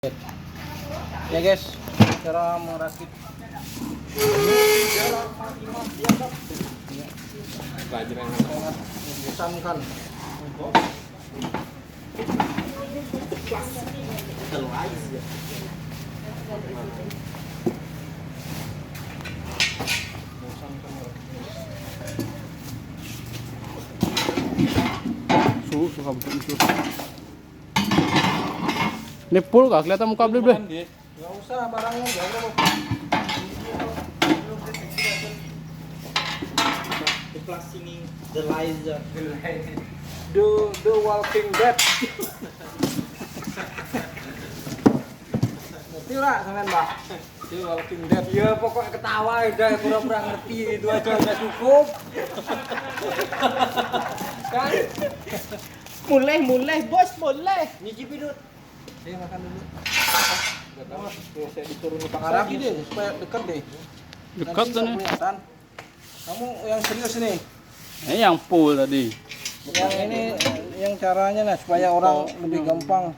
Ya guys, cara merakit sangat membosankan. Suka betul itu. Ini full kah? Kelihatan muka beli. Nggak usah barangnya jauh. The plus singing the Liza. The Walking Dead. Ngerti lah sampean, Mbak? The Walking Dead. Ya pokoknya ketawa udah pura-pura ngerti itu aja udah cukup. Kan? Mulai bos, mulai. Nyicipi dulu. Saya makan dulu. Saya diturunin Pak Araki deh supaya dekat deh. Dekat Nanti kan nggak ya. kelihatan. Kamu yang serius nih. Ini yang full tadi. Yang ini yang caranya lah supaya orang lebih gampang.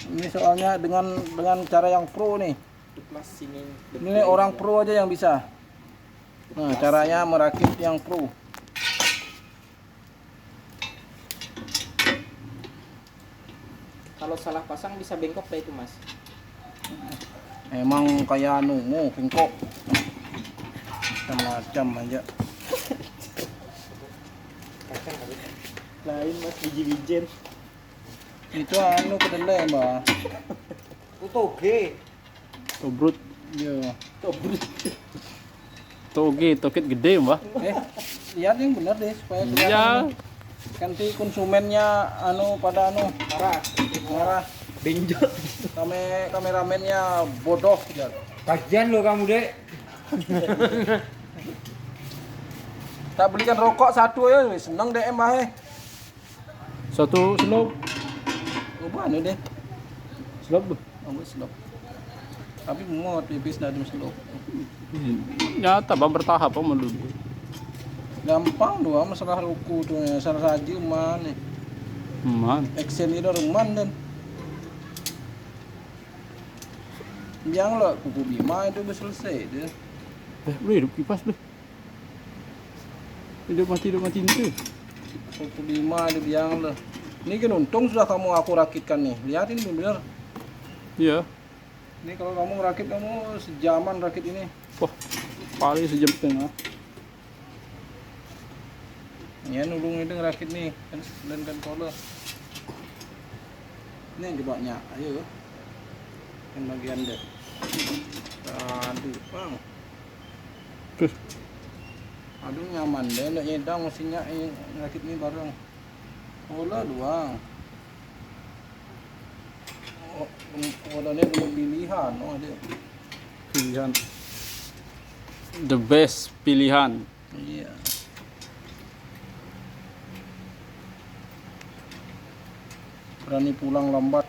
Ini soalnya dengan cara yang pro nih. The plus singing. Ini orang pro aja yang bisa. Nah, caranya merakit yang pro. Kalau salah pasang bisa bengkok lah itu Mas. Emang kayak nungu, bengkok. Macam-macam aja. Kacang kali. Lain Mas biji-bijen. Itu anu kedelai, Mbak. Toge. Tobrut. Iya. Toget gede mbak. Lihat yang benar deh supaya kelihatan. Iya. Nanti konsumennya marah. Benjot. Kameramennya bodoh ya. Kajian lo kamu dek. Tak belikan rokok satu ya, seneng deh Mbah. Satu slop. Anu deh. Slop. Slop. Tapi mau tipis dari slop. Nyata bang bertahap apa dulu. Gampang doang masalah ruku tuh ya, salah saji mana. Man. Excel itu ruman dan. Yang lo kuku Bima itu udah selesai deh. Beli hidup kipas beli. Hidup mati itu. Kuku Bima itu yang lo. Ini kan untung sudah kamu aku rakitkan nih. Lihatin bener. Iya. Ini kalau kamu rakit kamu sejaman rakit ini. Wah, paling sejam setengah. Ya nulung itu ngerakit nih dan kan kola. Ini yang jebaknya, ayo. Yang bagian deh. Aduh, bang. Tuh. Aduh nyaman deh, nggak nyedang mesinnya ngerakit ini bareng. Kola doang. Kodanya belum pilihan, ada. Pilihan. The best pilihan. Iya. Berani pulang lambat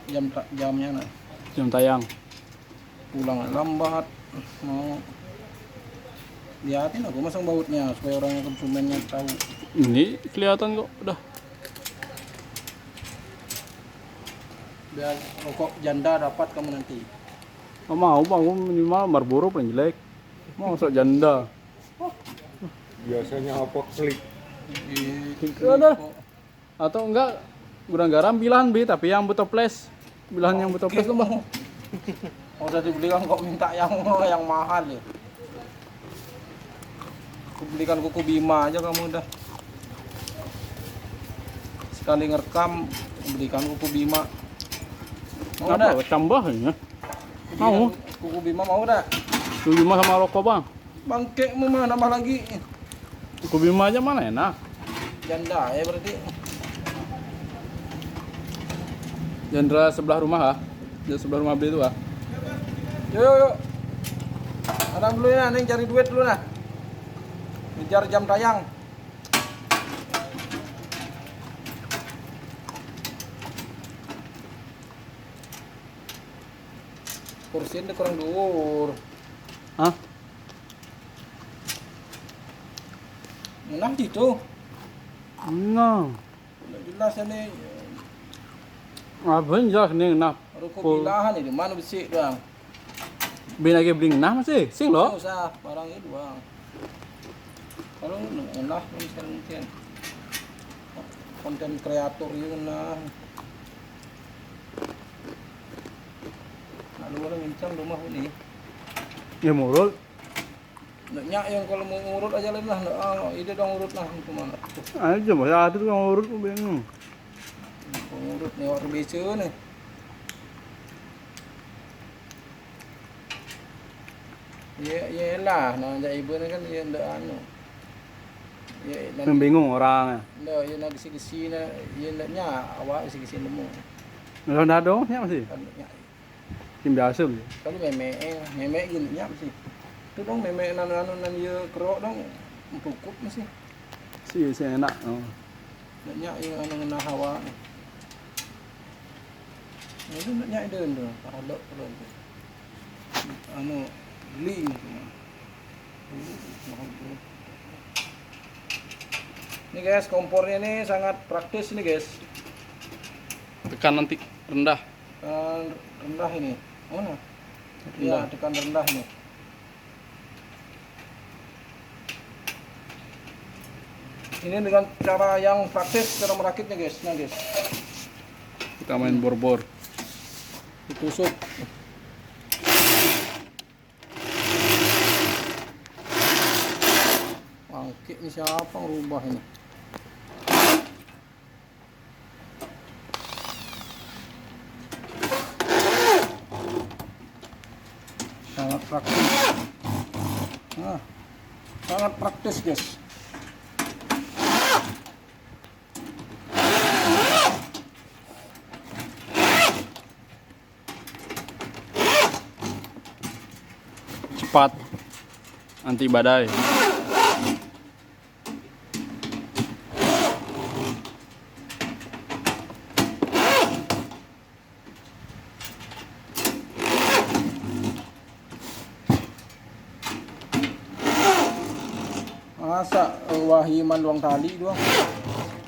jamnya nah. Jam tayang. Pulang lambat mau lihatin aku masang bautnya supaya orang konsumennya tahu. Ini kelihatan kok udah. Biar rokok janda dapat kamu nanti. Oh, mau bang, minimal Marlboro paling jelek. Mau sok janda. Biasanya apa klik. Ada. Atau enggak gudang garam bilahan B tapi yang toples. Bilahan yang toples tuh bang. Udah dibelikan kok minta yang mahal ya. Aku belikan kuku Bima aja kamu udah. Sekali ngerekam belikan kuku Bima. Mau Apa? dah? Tambahnya. Mau. Kuku Bima mau dah? 75 sama rokok bang. Bangke mau mana nambah lagi? Kuku Bima aja mana enak. Janda ya berarti. Jendra sebelah rumah ah. Di sebelah rumah beli itu ah. Yuk. Ada dulu ya, Neng cari duit dulu nah. Ngejar jam tayang. Kursi ini kurang dhuwur. Hah? Nah gitu. Nah. Udah jelas ini. Apa jelas nih nah Ruko Oh. bilahan ini mana besi doang. Bin lagi beli nah masih, sing Nggak lo. usah barang itu doang. Kalau enak ini sekarang mungkin konten kreator itu nah. Lalu orang ngincang rumah ini. Ya murul. Nyak yang kalau mau ngurut aja lah nah. Ide dong urut nah itu mana. Aja masa itu yang urut ku bingung. Ngurut nih waktu biasa nih. Ya lah, nah jak ibu ni kan dia ndak anu. Ya Yang nak bingung orang. ndak ya nak kisi-kisi na ya ndaknya awak kisi-kisi nemu. Kalau dah dong, ya masih. Kan nyak Tim biasa beli. kalau meme gini nyak mesti. Tu dong meme nan ye kerok dong empukut mesti. Si enak. Oh. Nyak yang anu ngena hawa. Itu nyak ide ndo, kalau anu beli itu. Ini guys, kompornya ini sangat praktis nih guys. Tekan nanti rendah. Tekan rendah ini. Oh nah. Rendah. Ya, tekan rendah ini. Ini dengan cara yang praktis cara merakitnya guys. Nah guys, Kita main bor-bor. ditusuk. Bangkit ini siapa ngerubah ini? Sangat praktis. Nah, sangat praktis guys. Cepat. Anti badai. Masa wahiman luang tali doang.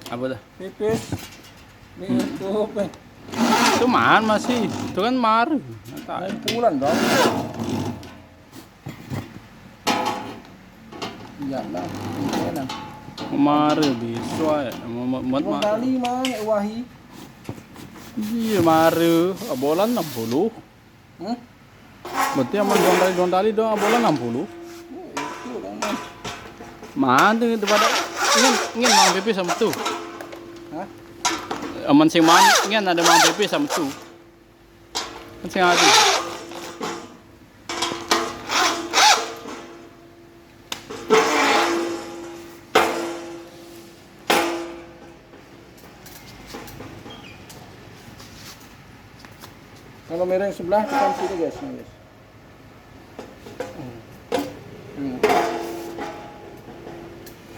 Apa dah? Pipis. Di YouTube Itu man masih. Itu kan mar. kumpulan dong. Iya lah, kumpulan. Mar bisa ya. Luang tali mah wahi. Iya mar. Abolan 60. Hmm? Berarti aman dong tali dong abolan 60. Itu dong. Man tuh pada ingin mang pipi sama tuh. Hah? Aman sing man ingin ada mang pipi sama tuh. Kan sing ada. Kalau merah yang sebelah tekan sini guys, nah, guys. Hmm.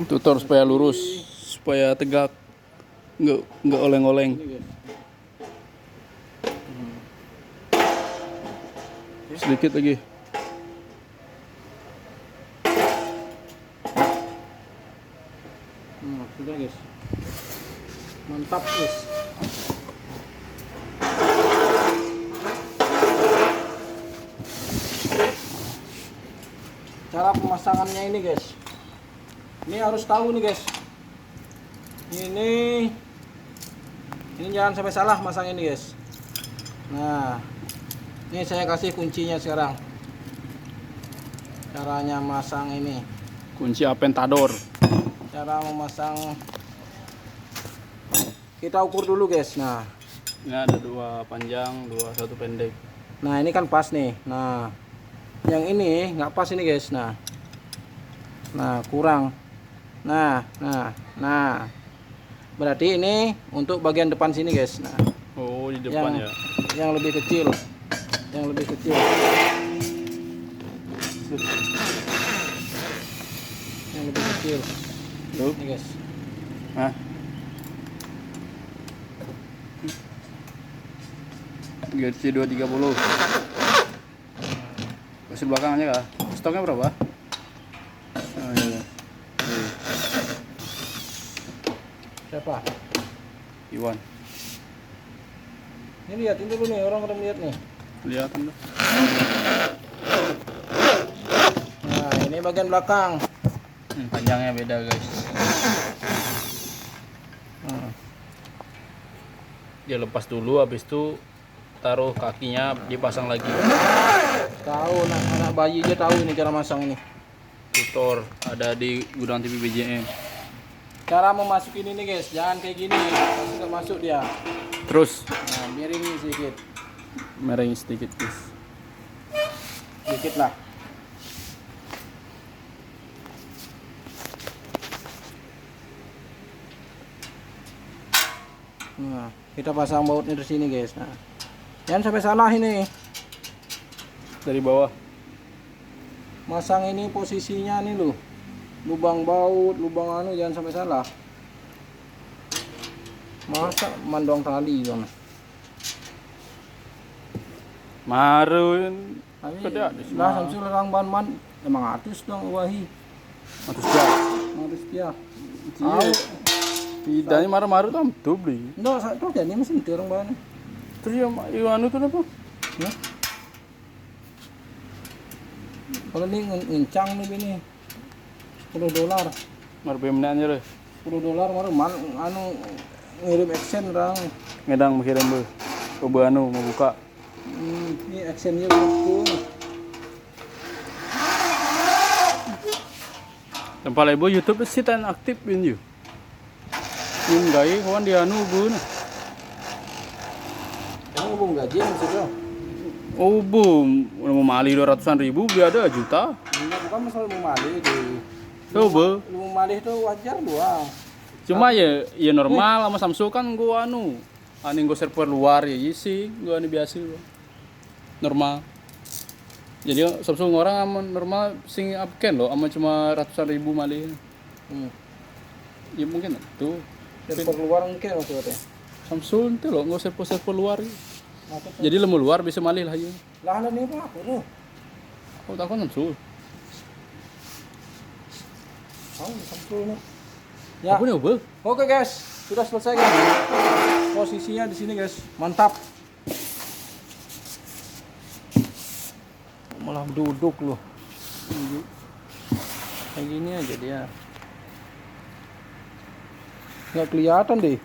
Tutor supaya lurus, supaya tegak, nggak oleng-oleng. Ini guys. Sedikit lagi. Sudah guys. Mantap guys. Cara pemasangannya ini guys. Ini harus tahu nih guys. Ini jangan sampai salah masang ini guys. Nah, ini saya kasih kuncinya sekarang. Caranya masang ini. Kunci Aventador. Cara memasang, kita ukur dulu guys. Nah, Ini ada 2 panjang, 1 pendek. nah ini kan pas nih. Nah, yang ini nggak pas ini guys. Nah, kurang. Nah, berarti ini untuk bagian depan sini guys. Nah, Oh di depan ya. yang lebih kecil, yang lebih kecil. Yang lebih kecil. Tuh. Ini guys. Hah? GC 230. Kasih belakang aja kah? Stoknya berapa? Oh iya. Siapa? Iwan. Ini lihat ini dulu nih, orang pada lihat nih. Kelihatan tuh. Nah, ini bagian belakang. Panjangnya beda guys. Nah, Dia lepas dulu, habis itu taruh kakinya dipasang lagi. tahu anak bayi aja tahu ini cara masang ini. Tutor ada di gudang TV BJM. Cara memasukin ini guys, jangan kayak gini, pasti nggak masuk dia. Terus Nah, miringin sedikit, merengin sedikit guys. sedikit lah. Nah, kita pasang bautnya di sini guys. Nah, jangan sampai salah ini. Dari bawah. Masang ini posisinya nih loh. Lubang baut, lubang anu jangan sampai salah. Masa mandong tali dong. Marun. Tapi Kada ada lah Samsul orang ban-ban emang atus dong wahi. Atus gas. Harus dia. Iya. Tidaknya marah-marah tuh beli. Ndak satu jadi mesin orang ban. Terus yang anu tuh apa? Ya. Kalau ini ngencang nih ini. $10. Marbe menanya deh. $10 mana anu ngirim action orang. Ngedang mengkirim be. Coba anu mau buka. Ini actionnya betul. Tempat ibu YouTube sih tan aktif ini. Ini gay kawan dia anu bu. Kamu belum gaji maksudnya? Oh bu, mau mali 200.000 beli ada juta. Enggak, bukan masalah mau malih itu. Coba. Mau malih itu wajar doang. Cuma ya normal sama Samsung kan gua anu. Ani gua server luar ya sih, gua anu biasa gua. Normal. Jadi Samsung orang sama normal sing upken loh, sama cuma ratusan ribu malih. Ya mungkin tuh. Server luar mungkin maksudnya. Samsung itu loh, nggak server luar. Maksudnya. Jadi lemu luar bisa malih lah ya. Lah ini apa aku tuh? Aku takut Samsung. Oh, Samsul nih. Ya. Aku nih ubah. Oke guys, sudah selesai guys. Posisinya di sini guys, mantap. Malah duduk loh. Kayak gini aja dia. Nggak kelihatan deh.